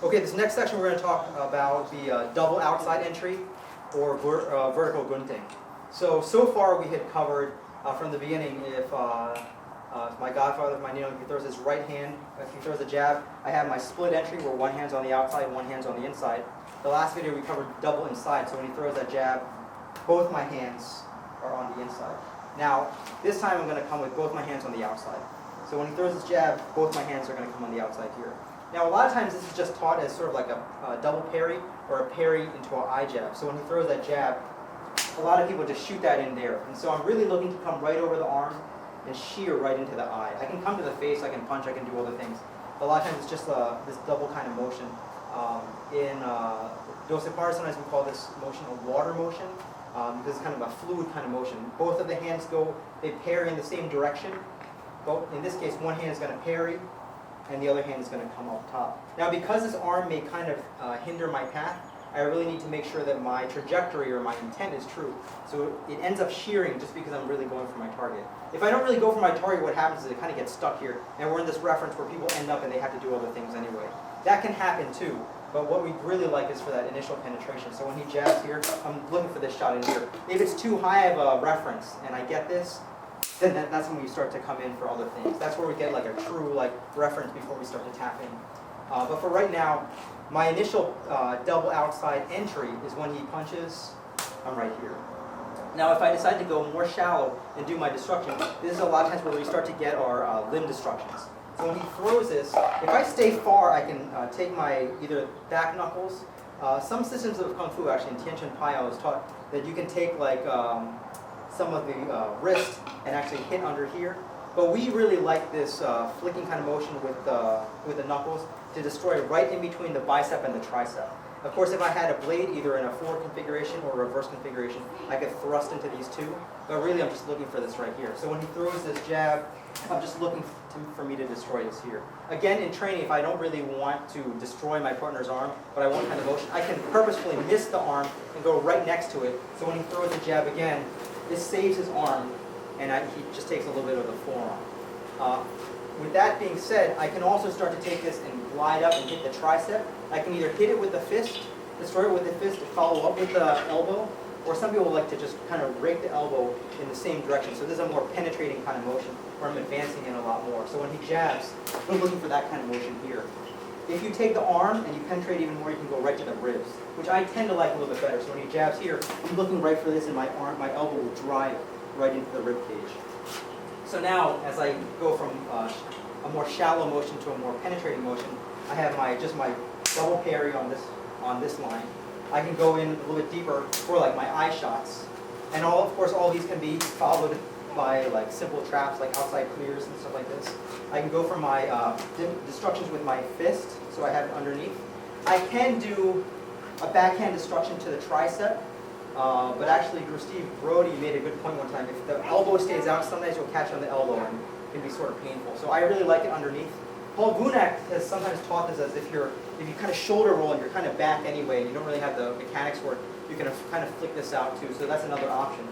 Okay, this next section we're going to talk about the double outside entry or vertical gunting. So far we had covered from the beginning if my godfather, my Nino, if he throws his right hand, if he throws a jab, I have my split entry where one hand's on the outside, one hand's on the inside. The last video we covered double inside, so when he throws that jab, both my hands are on the inside. Now, this time I'm going to come with both my hands on the outside. So when he throws his jab, both my hands are going to come on the outside here. Now, a lot of times this is just taught as sort of like a double parry or a parry into an eye jab. So when he throws that jab, a lot of people just shoot that in there. And so I'm really looking to come right over the arm and shear right into the eye. I can come to the face, I can punch, I can do other things. But a lot of times it's just this double kind of motion. In Dosepar, sometimes we call this motion a water motion because it's kind of a fluid kind of motion. Both of the hands they parry in the same direction. But in this case, one hand is going to parry and the other hand is going to come up top. Now, because this arm may kind of hinder my path, I really need to make sure that my trajectory or my intent is true. So it ends up shearing just because I'm really going for my target. If I don't really go for my target, what happens is it kind of gets stuck here, and we're in this reference where people end up and they have to do other things anyway. That can happen too, but what we really like is for that initial penetration. So when he jabs here, I'm looking for this shot in here. If it's too high of a reference and I get this, then that's when we start to come in for other things. That's where we get like a true reference before we start to tap in. But for right now, my initial double outside entry is when he punches, I'm right here. Now if I decide to go more shallow and do my destruction, this is a lot of times where we start to get our limb destructions. So when he throws this, if I stay far, I can take my either back knuckles. Some systems of Kung Fu, actually in Tien Shan Pai, I was taught that you can take some of the wrist and actually hit under here. But we really like this flicking kind of motion with the knuckles to destroy right in between the bicep and the tricep. Of course, if I had a blade either in a forward configuration or reverse configuration, I could thrust into these two. But really, I'm just looking for this right here. So when he throws this jab, I'm just looking for me to destroy this here. Again, in training, if I don't really want to destroy my partner's arm, but I want kind of motion, I can purposefully miss the arm and go right next to it. So when he throws the jab again, this saves his arm, and he just takes a little bit of the forearm. With that being said, I can also start to take this and glide up and hit the tricep. I can either hit it with the fist, destroy it with the fist, follow up with the elbow, or some people like to just kind of rake the elbow in the same direction. So this is a more penetrating kind of motion where I'm advancing in a lot more. So when he jabs, I'm looking for that kind of motion here. If you take the arm and you penetrate even more, you can go right to the ribs, which I tend to like a little bit better. So when he jabs here, I'm looking right for this, and my elbow will drive right into the rib cage. So now, as I go from a more shallow motion to a more penetrating motion, I have my double parry on this line. I can go in a little bit deeper for my eye shots, and of course all these can be followed by simple traps like outside clears and stuff like this. I can go for my destructions with my fist, so I have it underneath. I can do a backhand destruction to the tricep. But actually, Steve Brody made a good point one time. If the elbow stays out, sometimes you'll catch on the elbow and it can be sort of painful. So I really like it underneath. Paul Vunak has sometimes taught this as if you kind of shoulder roll and you're kind of back anyway and you don't really have the mechanics work, you can kind of flick this out too. So that's another option.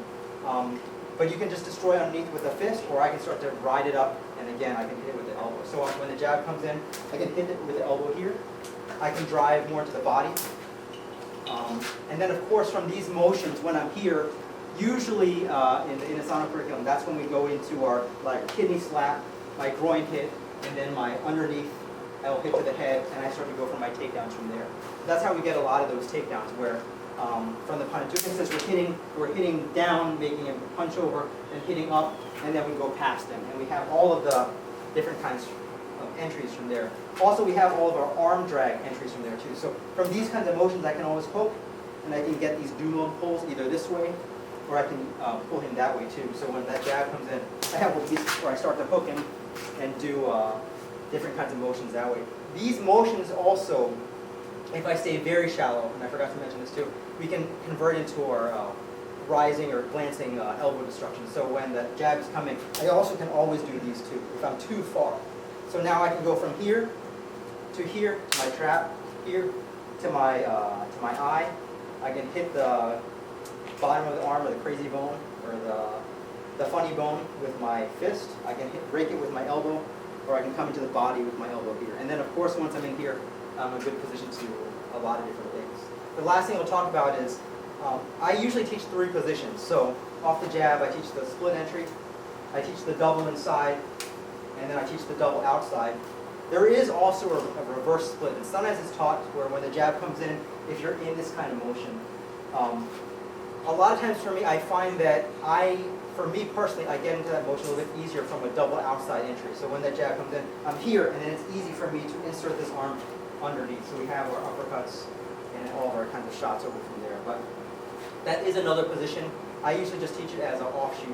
But you can just destroy underneath with a fist, or I can start to ride it up, and again, I can hit it with the elbow. So when the jab comes in, I can hit it with the elbow here. I can drive more into the body. And then, of course, from these motions, when I'm here, usually in the Asana curriculum, that's when we go into our kidney slap, my groin hit, and then my underneath, I'll hit to the head, and I start to go for my takedowns from there. That's how we get a lot of those takedowns, where from the Panantukan, since we're hitting down, making a punch over, and hitting up, and then we go past them. And we have all of the different kinds of entries from there. Also, we have all of our arm drag entries from there too. So from these kinds of motions, I can always hook, and I can get these duo pulls either this way, or I can pull him that way too. So when that jab comes in, I have one of these where I start to hook him and do different kinds of motions that way. These motions also, if I stay very shallow, and I forgot to mention this too, we can convert into our rising or glancing elbow destruction. So when the jab is coming, I also can always do these two if I'm too far. So now I can go from here, to my trap, here to my eye. I can hit the bottom of the arm or the crazy bone or the funny bone with my fist. I can rake it with my elbow, or I can come into the body with my elbow here. And then of course once I'm in here, I'm a good position to a lot of different things. The last thing I'll talk about is I usually teach 3 positions. So off the jab, I teach the split entry, I teach the double inside, and then I teach the double outside. There is also a reverse split, and sometimes it's taught where when the jab comes in, if you're in this kind of motion. A lot of times for me, I find that for me personally, I get into that motion a little bit easier from a double outside entry. So when that jab comes in, I'm here, and then it's easy for me to insert this arm underneath. So we have our uppercuts and all of our kinds of shots over from there. But that is another position. I usually just teach it as an offshoot